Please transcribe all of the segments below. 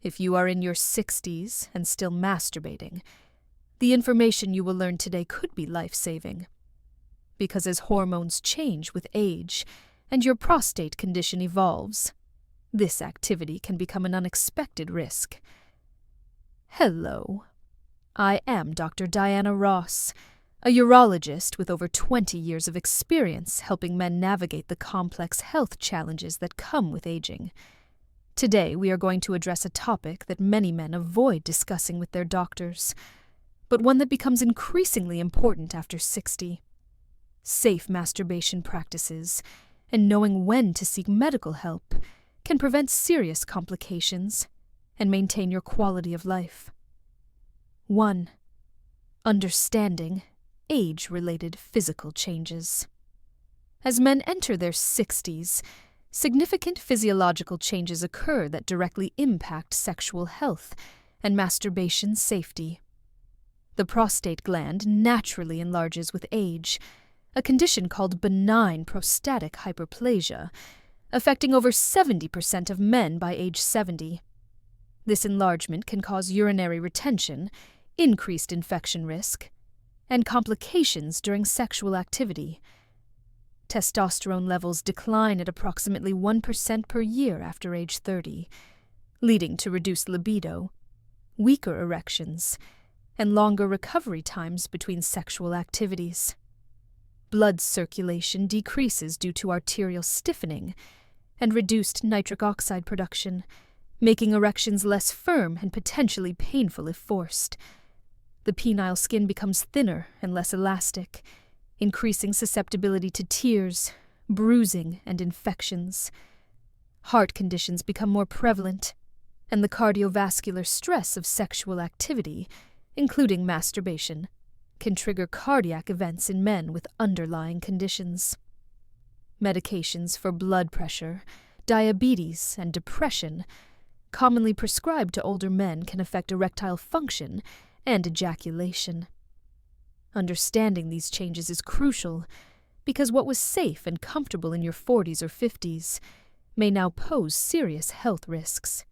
If you are in your 60s and still masturbating, the information you will learn today could be life-saving. Because as hormones change with age and your prostate condition evolves, this activity can become an unexpected risk. Hello. I am Dr. Diana Ross, a urologist with over 20 years of experience helping men navigate the complex health challenges that come with aging. Today, we are going to address a topic that many men avoid discussing with their doctors, but one that becomes increasingly important after 60. Safe masturbation practices and knowing when to seek medical help can prevent serious complications and maintain your quality of life. 1. Understanding age-related physical changes. As men enter their 60s, significant physiological changes occur that directly impact sexual health and masturbation safety. The prostate gland naturally enlarges with age, a condition called benign prostatic hyperplasia, affecting over 70% of men by age 70. This enlargement can cause urinary retention, increased infection risk, and complications during sexual activity. Testosterone levels decline at approximately 1% per year after age 30, leading to reduced libido, weaker erections, and longer recovery times between sexual activities. Blood circulation decreases due to arterial stiffening and reduced nitric oxide production, making erections less firm and potentially painful if forced. The penile skin becomes thinner and less elastic, increasing susceptibility to tears, bruising, and infections. Heart conditions become more prevalent, and the cardiovascular stress of sexual activity, including masturbation, can trigger cardiac events in men with underlying conditions. Medications for blood pressure, diabetes, and depression, commonly prescribed to older men, can affect erectile function and ejaculation. Understanding these changes is crucial because what was safe and comfortable in your 40s or 50s may now pose serious health risks.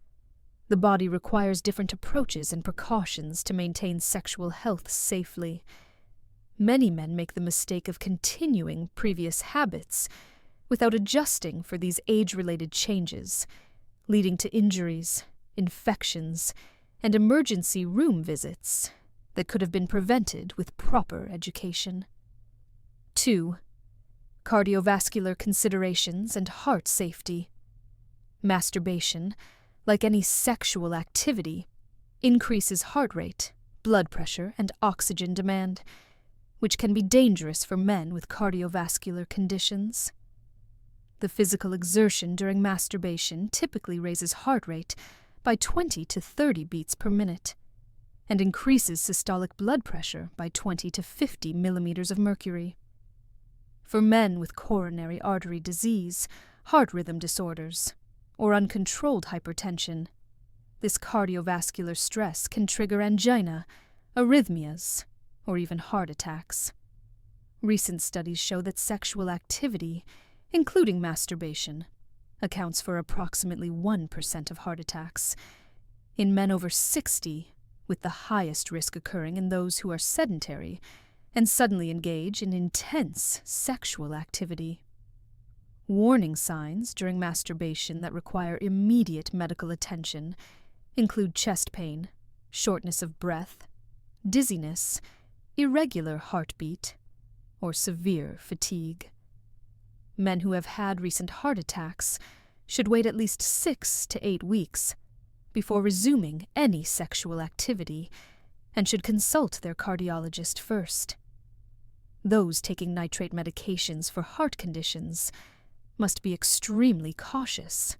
The body requires different approaches and precautions to maintain sexual health safely. Many men make the mistake of continuing previous habits without adjusting for these age-related changes, leading to injuries, infections, and emergency room visits that could have been prevented with proper education. 2. Cardiovascular considerations and heart safety. Masturbation, like any sexual activity, increases heart rate, blood pressure, and oxygen demand, which can be dangerous for men with cardiovascular conditions. The physical exertion during masturbation typically raises heart rate by 20 to 30 beats per minute, and increases systolic blood pressure by 20 to 50 millimeters of mercury. For men with coronary artery disease, heart rhythm disorders, or uncontrolled hypertension, this cardiovascular stress can trigger angina, arrhythmias, or even heart attacks. Recent studies show that sexual activity, including masturbation, accounts for approximately 1% of heart attacks. In men over 60, with the highest risk occurring in those who are sedentary and suddenly engage in intense sexual activity. Warning signs during masturbation that require immediate medical attention include chest pain, shortness of breath, dizziness, irregular heartbeat, or severe fatigue. Men who have had recent heart attacks should wait at least 6 to 8 weeks before resuming any sexual activity and should consult their cardiologist first. Those taking nitrate medications for heart conditions must be extremely cautious,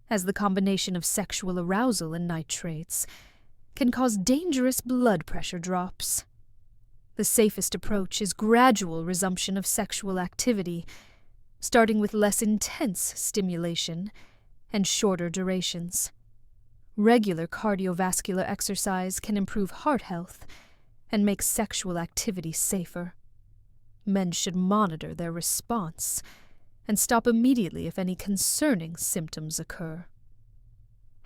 as the combination of sexual arousal and nitrates can cause dangerous blood pressure drops. The safest approach is gradual resumption of sexual activity, starting with less intense stimulation and shorter durations. Regular cardiovascular exercise can improve heart health and make sexual activity safer. Men should monitor their response and stop immediately if any concerning symptoms occur.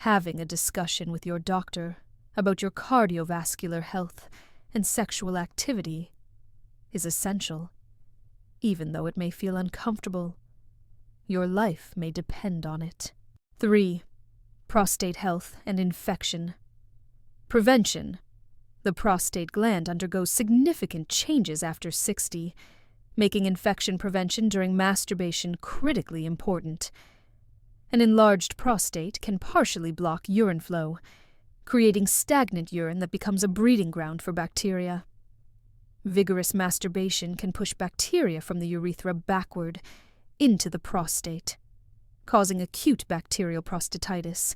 Having a discussion with your doctor about your cardiovascular health and sexual activity is essential, even though it may feel uncomfortable. Your life may depend on it. 3. Prostate health and infection. Prevention. The prostate gland undergoes significant changes after 60, making infection prevention during masturbation critically important. An enlarged prostate can partially block urine flow, creating stagnant urine that becomes a breeding ground for bacteria. Vigorous masturbation can push bacteria from the urethra backward into the prostate, causing acute bacterial prostatitis,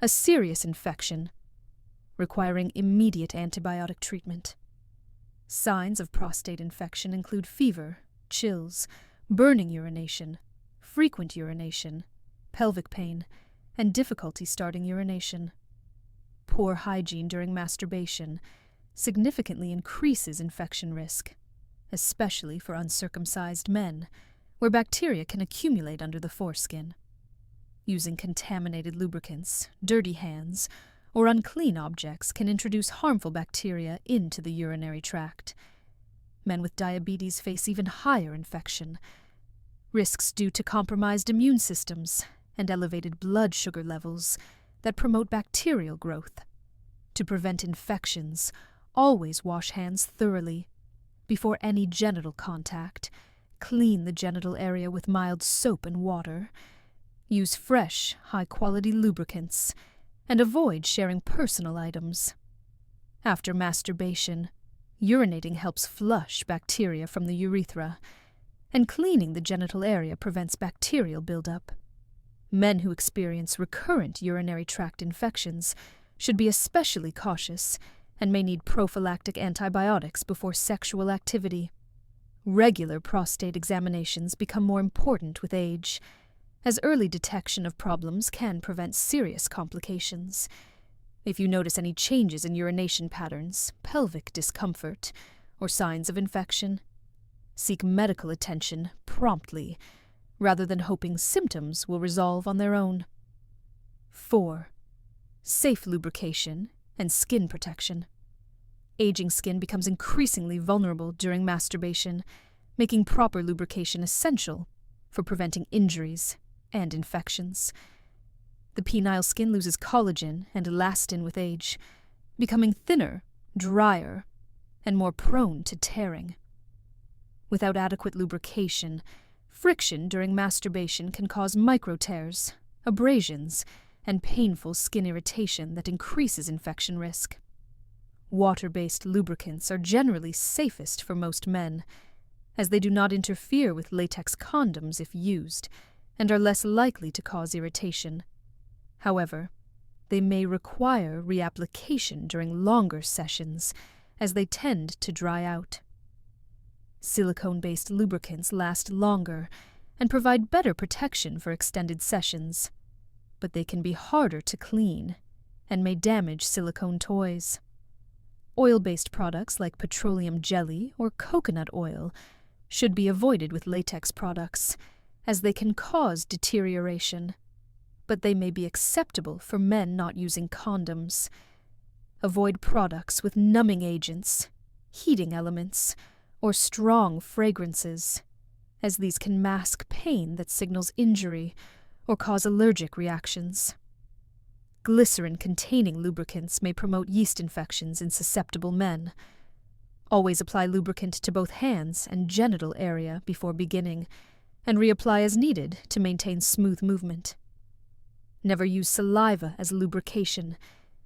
a serious infection requiring immediate antibiotic treatment. Signs of prostate infection include fever, chills, burning urination, frequent urination, pelvic pain, and difficulty starting urination. Poor hygiene during masturbation significantly increases infection risk, especially for uncircumcised men, where bacteria can accumulate under the foreskin. Using contaminated lubricants, dirty hands, or unclean objects can introduce harmful bacteria into the urinary tract. Men with diabetes face even higher infection. Risks due to compromised immune systems and elevated blood sugar levels that promote bacterial growth. To prevent infections, always wash hands thoroughly. Before any genital contact, clean the genital area with mild soap and water. Use fresh, high-quality lubricants, and avoid sharing personal items. After masturbation, urinating helps flush bacteria from the urethra, and cleaning the genital area prevents bacterial buildup. Men who experience recurrent urinary tract infections should be especially cautious and may need prophylactic antibiotics before sexual activity. Regular prostate examinations become more important with age, as early detection of problems can prevent serious complications. If you notice any changes in urination patterns, pelvic discomfort, or signs of infection, seek medical attention promptly, rather than hoping symptoms will resolve on their own. 4. Safe lubrication and skin protection. Aging skin becomes increasingly vulnerable during masturbation, making proper lubrication essential for preventing injuries and infections. The penile skin loses collagen and elastin with age, becoming thinner, drier, and more prone to tearing. Without adequate lubrication, friction during masturbation can cause micro-tears, abrasions, and painful skin irritation that increases infection risk. Water-based lubricants are generally safest for most men, as they do not interfere with latex condoms if used, and are less likely to cause irritation. However, they may require reapplication during longer sessions, as they tend to dry out. Silicone-based lubricants last longer and provide better protection for extended sessions, but they can be harder to clean and may damage silicone toys. Oil-based products like petroleum jelly or coconut oil should be avoided with latex products, as they can cause deterioration, but they may be acceptable for men not using condoms. Avoid products with numbing agents, heating elements, or strong fragrances, as these can mask pain that signals injury or cause allergic reactions. Glycerin-containing lubricants may promote yeast infections in susceptible men. Always apply lubricant to both hands and genital area before beginning, and reapply as needed to maintain smooth movement. Never use saliva as lubrication,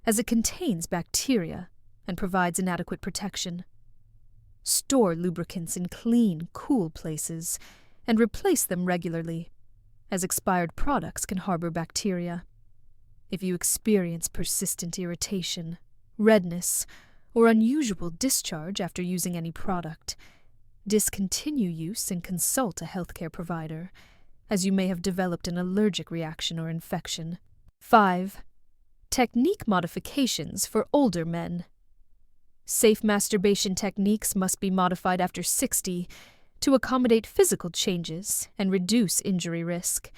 as it contains bacteria and provides inadequate protection. Store lubricants in clean, cool places, and replace them regularly, as expired products can harbor bacteria. If you experience persistent irritation, redness, or unusual discharge after using any product, discontinue use and consult a healthcare provider, as you may have developed an allergic reaction or infection. 5. Technique modifications for older men. Safe masturbation techniques must be modified after 60 to accommodate physical changes and reduce injury risk.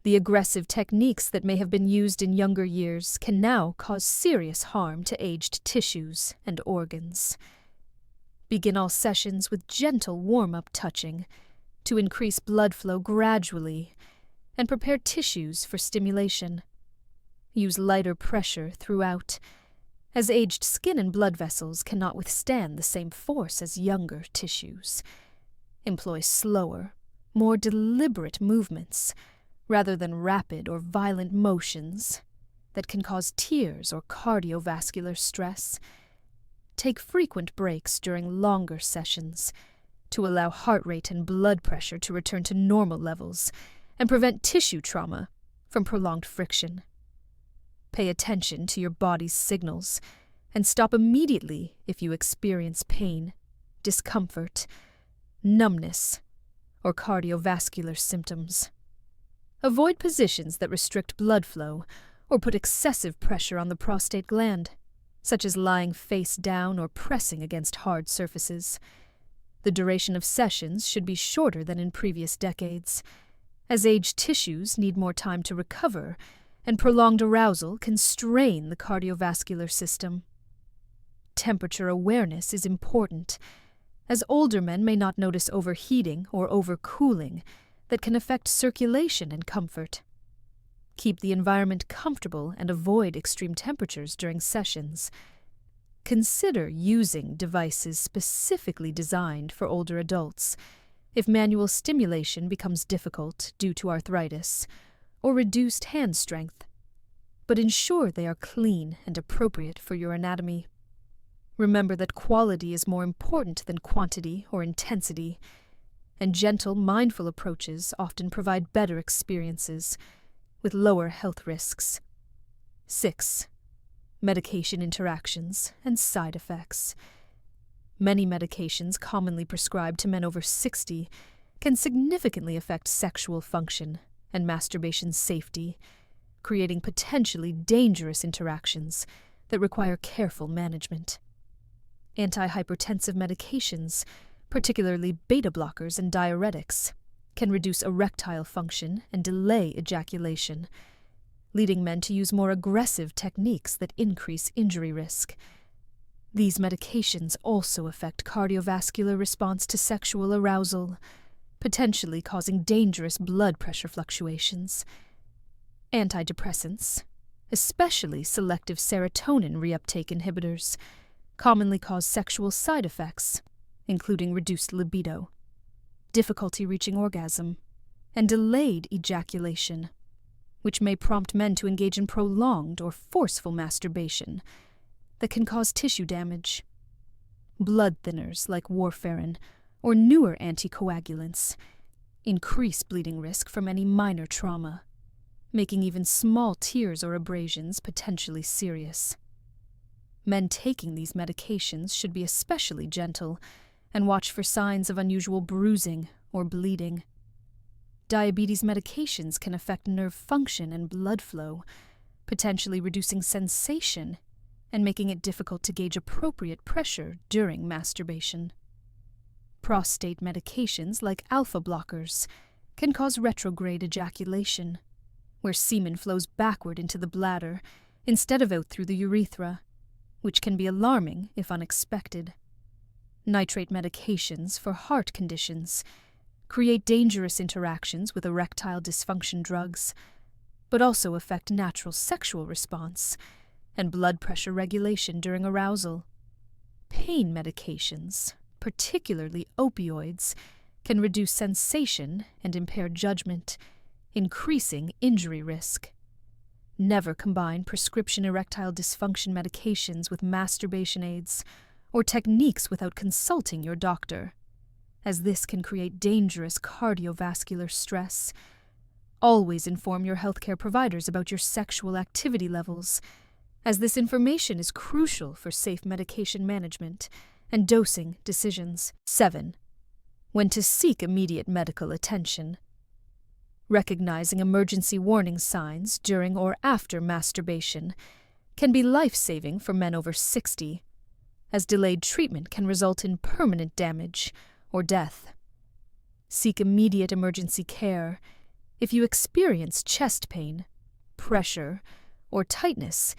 The aggressive techniques that may have been used in younger years can now cause serious harm to aged tissues and organs. Begin all sessions with gentle warm-up touching to increase blood flow gradually and prepare tissues for stimulation. Use lighter pressure throughout, as aged skin and blood vessels cannot withstand the same force as younger tissues. Employ slower, more deliberate movements, rather than rapid or violent motions that can cause tears or cardiovascular stress. Take frequent breaks during longer sessions to allow heart rate and blood pressure to return to normal levels and prevent tissue trauma from prolonged friction. Pay attention to your body's signals and stop immediately if you experience pain, discomfort, numbness, or cardiovascular symptoms. Avoid positions that restrict blood flow or put excessive pressure on the prostate gland, such as lying face down or pressing against hard surfaces. The duration of sessions should be shorter than in previous decades, as aged tissues need more time to recover, and prolonged arousal can strain the cardiovascular system. Temperature awareness is important, as older men may not notice overheating or overcooling that can affect circulation and comfort. Keep the environment comfortable and avoid extreme temperatures during sessions. Consider using devices specifically designed for older adults if manual stimulation becomes difficult due to arthritis or reduced hand strength, but ensure they are clean and appropriate for your anatomy. Remember that quality is more important than quantity or intensity, and gentle, mindful approaches often provide better experiences with lower health risks. 6. Medication interactions and side effects. Many medications commonly prescribed to men over 60 can significantly affect sexual function and masturbation safety, creating potentially dangerous interactions that require careful management. Antihypertensive medications, particularly beta blockers and diuretics, can reduce erectile function and delay ejaculation, leading men to use more aggressive techniques that increase injury risk. These medications also affect cardiovascular response to sexual arousal, potentially causing dangerous blood pressure fluctuations. Antidepressants, especially selective serotonin reuptake inhibitors, commonly cause sexual side effects, including reduced libido, difficulty reaching orgasm, and delayed ejaculation, which may prompt men to engage in prolonged or forceful masturbation that can cause tissue damage. Blood thinners like warfarin or newer anticoagulants increase bleeding risk from any minor trauma, making even small tears or abrasions potentially serious. Men taking these medications should be especially gentle and watch for signs of unusual bruising or bleeding. Diabetes medications can affect nerve function and blood flow, potentially reducing sensation and making it difficult to gauge appropriate pressure during masturbation. Prostate medications like alpha blockers can cause retrograde ejaculation, where semen flows backward into the bladder instead of out through the urethra, which can be alarming if unexpected. Nitrate medications for heart conditions create dangerous interactions with erectile dysfunction drugs, but also affect natural sexual response and blood pressure regulation during arousal. Pain medications, particularly opioids, can reduce sensation and impair judgment, increasing injury risk. Never combine prescription erectile dysfunction medications with masturbation aids or techniques without consulting your doctor, as this can create dangerous cardiovascular stress. Always inform your healthcare providers about your sexual activity levels, as this information is crucial for safe medication management and dosing decisions. 7. When to seek immediate medical attention. Recognizing emergency warning signs during or after masturbation can be life-saving for men over 60, as delayed treatment can result in permanent damage or death. Seek immediate emergency care, If you experience chest pain, pressure, or tightness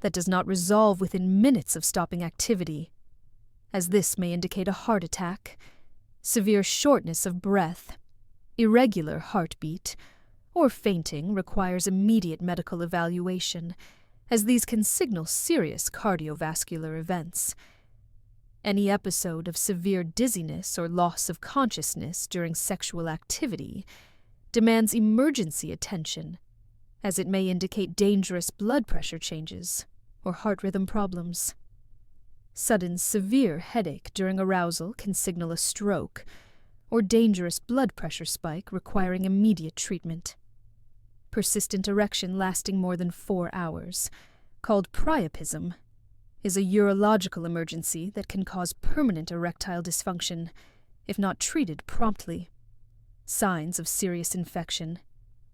that does not resolve within minutes of stopping activity, as this may indicate a heart attack, severe shortness of breath, irregular heartbeat, or fainting, requires immediate medical evaluation, as these can signal serious cardiovascular events. Any episode of severe dizziness or loss of consciousness during sexual activity demands emergency attention, as it may indicate dangerous blood pressure changes or heart rhythm problems. Sudden severe headache during arousal can signal a stroke or dangerous blood pressure spike requiring immediate treatment. Persistent erection lasting more than 4 hours, called priapism, is a urological emergency that can cause permanent erectile dysfunction if not treated promptly. Signs of serious infection,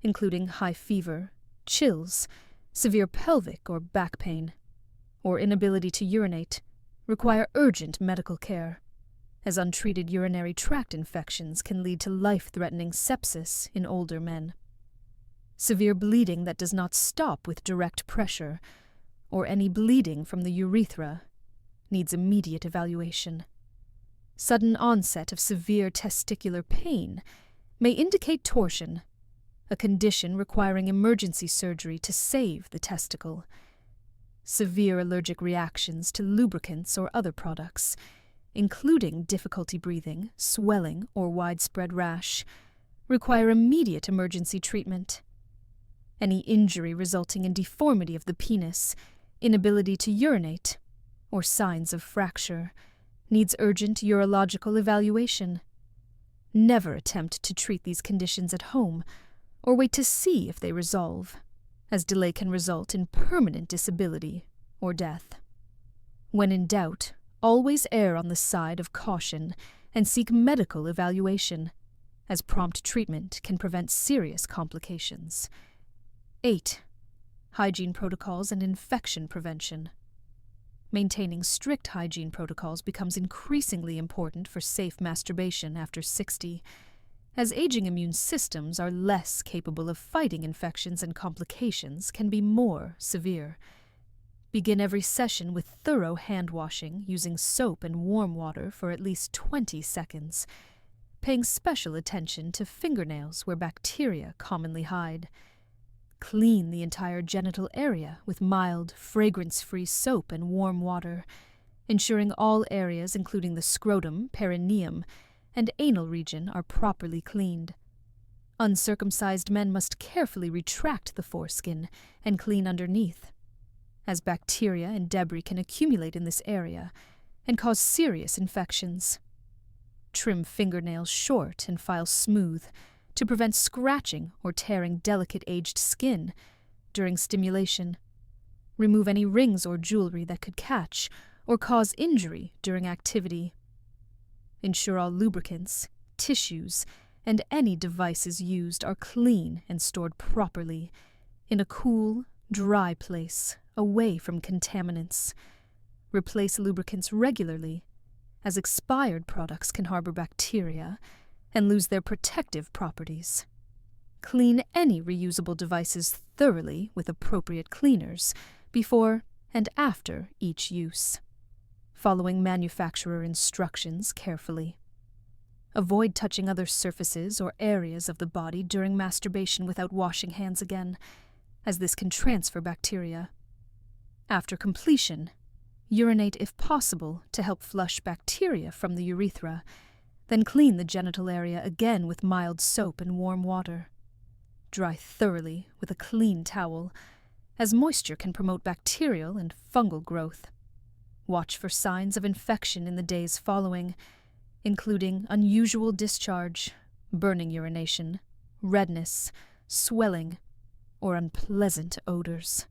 including high fever, chills, severe pelvic or back pain, or inability to urinate, require urgent medical care, as untreated urinary tract infections can lead to life-threatening sepsis in older men. Severe bleeding that does not stop with direct pressure, or any bleeding from the urethra, needs immediate evaluation. Sudden onset of severe testicular pain may indicate torsion, a condition requiring emergency surgery to save the testicle. Severe allergic reactions to lubricants or other products, including difficulty breathing, swelling, or widespread rash, require immediate emergency treatment. Any injury resulting in deformity of the penis, inability to urinate, or signs of fracture needs urgent urological evaluation. Never attempt to treat these conditions at home or wait to see if they resolve, as delay can result in permanent disability or death. When in doubt, always err on the side of caution and seek medical evaluation, as prompt treatment can prevent serious complications. 8. Hygiene protocols and infection prevention. Maintaining strict hygiene protocols becomes increasingly important for safe masturbation after 60, as aging immune systems are less capable of fighting infections and complications can be more severe. Begin every session with thorough hand washing using soap and warm water for at least 20 seconds, paying special attention to fingernails where bacteria commonly hide. Clean the entire genital area with mild, fragrance-free soap and warm water, ensuring all areas including the scrotum, perineum, and anal region are properly cleaned. Uncircumcised men must carefully retract the foreskin and clean underneath, as bacteria and debris can accumulate in this area and cause serious infections. Trim fingernails short and file smooth to prevent scratching or tearing delicate aged skin during stimulation. Remove any rings or jewelry that could catch or cause injury during activity. Ensure all lubricants, tissues, and any devices used are clean and stored properly in a cool, dry place away from contaminants. Replace lubricants regularly, as expired products can harbor bacteria and lose their protective properties. Clean any reusable devices thoroughly with appropriate cleaners before and after each use, following manufacturer instructions carefully. Avoid touching other surfaces or areas of the body during masturbation without washing hands again, as this can transfer bacteria. After completion, urinate if possible to help flush bacteria from the urethra, then clean the genital area again with mild soap and warm water. Dry thoroughly with a clean towel, as moisture can promote bacterial and fungal growth. Watch for signs of infection in the days following, including unusual discharge, burning urination, redness, swelling, or unpleasant odors.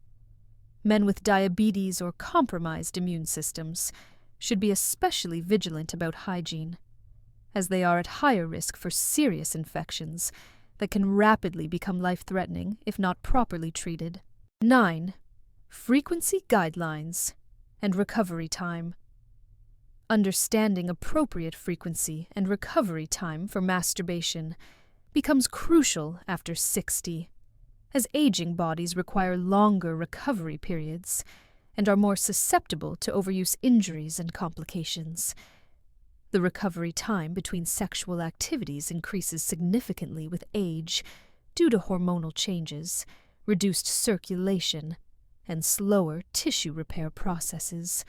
Men with diabetes or compromised immune systems should be especially vigilant about hygiene, as they are at higher risk for serious infections that can rapidly become life-threatening if not properly treated. 9. Frequency guidelines and recovery time. Understanding appropriate frequency and recovery time for masturbation becomes crucial after 60, as aging bodies require longer recovery periods and are more susceptible to overuse injuries and complications. The recovery time between sexual activities increases significantly with age due to hormonal changes, reduced circulation, and slower tissue repair processes.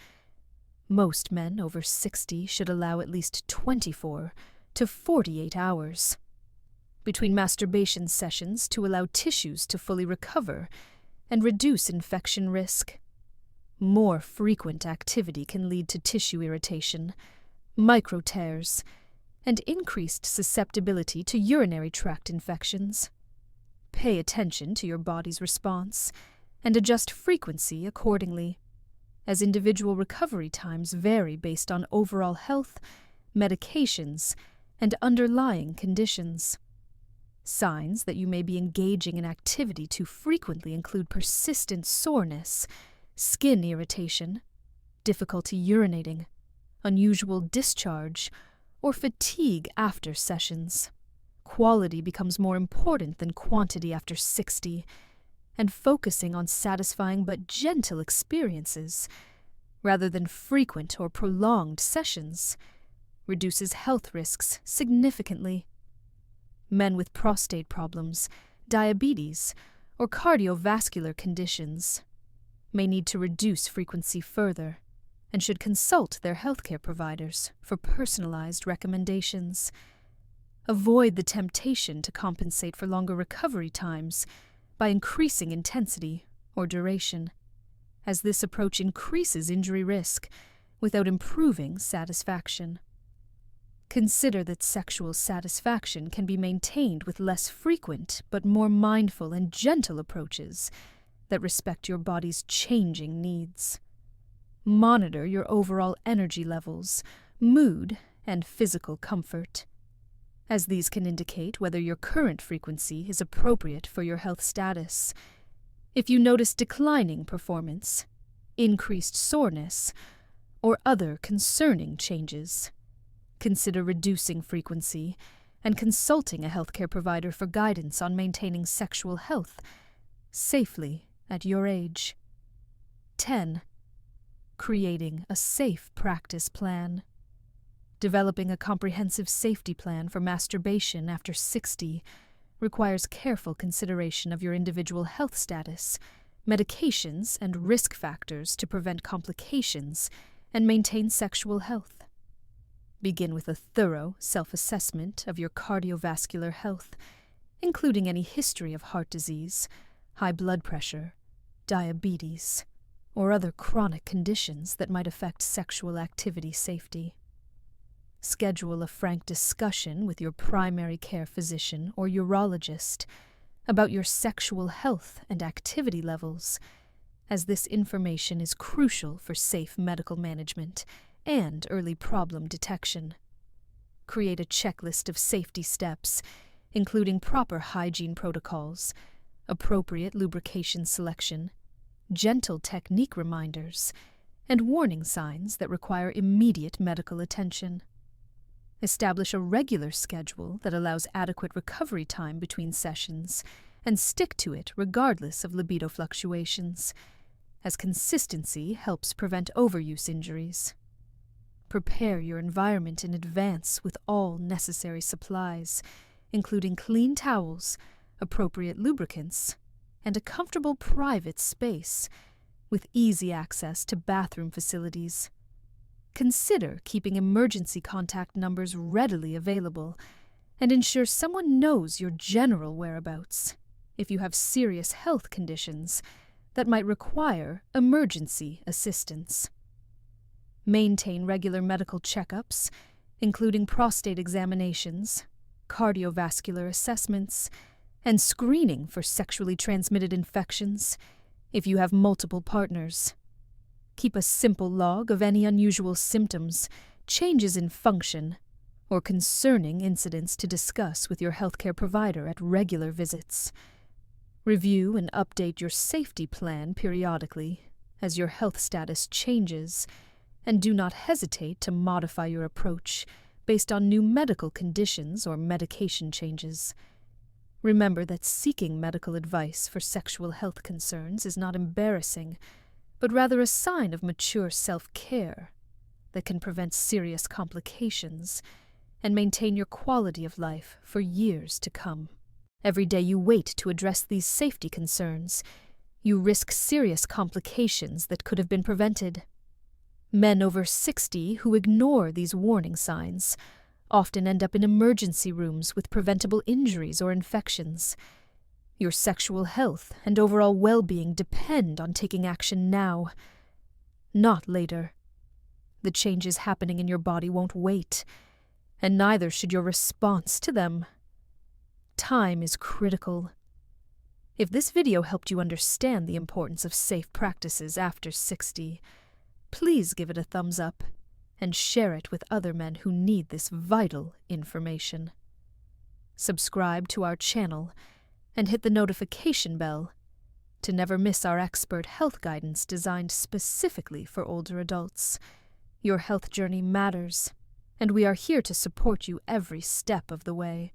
Most men over 60 should allow at least 24 to 48 hours between masturbation sessions to allow tissues to fully recover and reduce infection risk. More frequent activity can lead to tissue irritation, micro tears, and increased susceptibility to urinary tract infections. Pay attention to your body's response and adjust frequency accordingly, as individual recovery times vary based on overall health, medications, and underlying conditions. Signs that you may be engaging in activity too frequently include persistent soreness, skin irritation, difficulty urinating, unusual discharge, or fatigue after sessions. Quality becomes more important than quantity after 60, and focusing on satisfying but gentle experiences, rather than frequent or prolonged sessions, reduces health risks significantly. Men with prostate problems, diabetes, or cardiovascular conditions may need to reduce frequency further and should consult their healthcare providers for personalized recommendations. Avoid the temptation to compensate for longer recovery times by increasing intensity or duration, as this approach increases injury risk without improving satisfaction. Consider that sexual satisfaction can be maintained with less frequent but more mindful and gentle approaches that respect your body's changing needs. Monitor your overall energy levels, mood, and physical comfort, as these can indicate whether your current frequency is appropriate for your health status. If you notice declining performance, increased soreness, or other concerning changes, consider reducing frequency and consulting a healthcare provider for guidance on maintaining sexual health safely at your age. 10. Creating a safe practice plan. Developing a comprehensive safety plan for masturbation after 60 requires careful consideration of your individual health status, medications, and risk factors to prevent complications and maintain sexual health. Begin with a thorough self-assessment of your cardiovascular health, including any history of heart disease, high blood pressure, diabetes, or other chronic conditions that might affect sexual activity safety. Schedule a frank discussion with your primary care physician or urologist about your sexual health and activity levels, as this information is crucial for safe medical management and early problem detection. Create a checklist of safety steps, including proper hygiene protocols, appropriate lubrication selection, gentle technique reminders, and warning signs that require immediate medical attention. Establish a regular schedule that allows adequate recovery time between sessions, and stick to it regardless of libido fluctuations, as consistency helps prevent overuse injuries. Prepare your environment in advance with all necessary supplies, including clean towels, appropriate lubricants, and a comfortable private space with easy access to bathroom facilities. Consider keeping emergency contact numbers readily available and ensure someone knows your general whereabouts if you have serious health conditions that might require emergency assistance. Maintain regular medical checkups, including prostate examinations, cardiovascular assessments, and screening for sexually transmitted infections if you have multiple partners. Keep a simple log of any unusual symptoms, changes in function, or concerning incidents to discuss with your healthcare provider at regular visits. Review and update your safety plan periodically as your health status changes, and do not hesitate to modify your approach based on new medical conditions or medication changes. Remember that seeking medical advice for sexual health concerns is not embarrassing, but rather a sign of mature self-care that can prevent serious complications and maintain your quality of life for years to come. Every day you wait to address these safety concerns, you risk serious complications that could have been prevented. Men over 60 who ignore these warning signs often end up in emergency rooms with preventable injuries or infections. Your sexual health and overall well-being depend on taking action now, not later. The changes happening in your body won't wait, and neither should your response to them. Time is critical. If this video helped you understand the importance of safe practices after 60, please give it a thumbs up and share it with other men who need this vital information. Subscribe to our channel and hit the notification bell to never miss our expert health guidance designed specifically for older adults. Your health journey matters, and we are here to support you every step of the way.